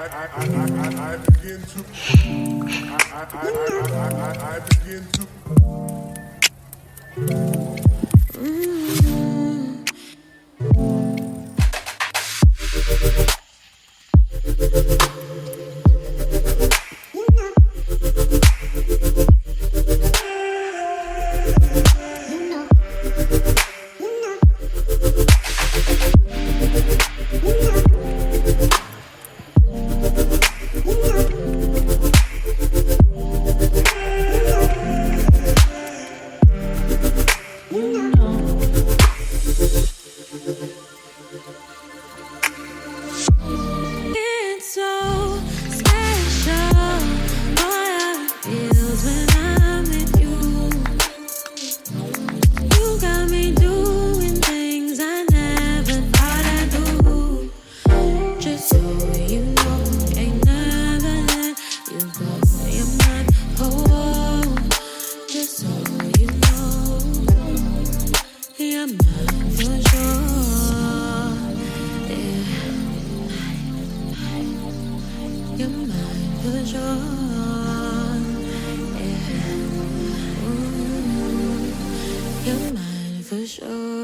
I begin to I begin to It's so special, boy, how it feels when I'm with you. You got me doing things I never thought I'd do. Just so you know, ain't never let you go. You're my whole. Just so you know, you're mine for sure. Yeah. You're mine for sure. Yeah. Ooh, you're mine for sure.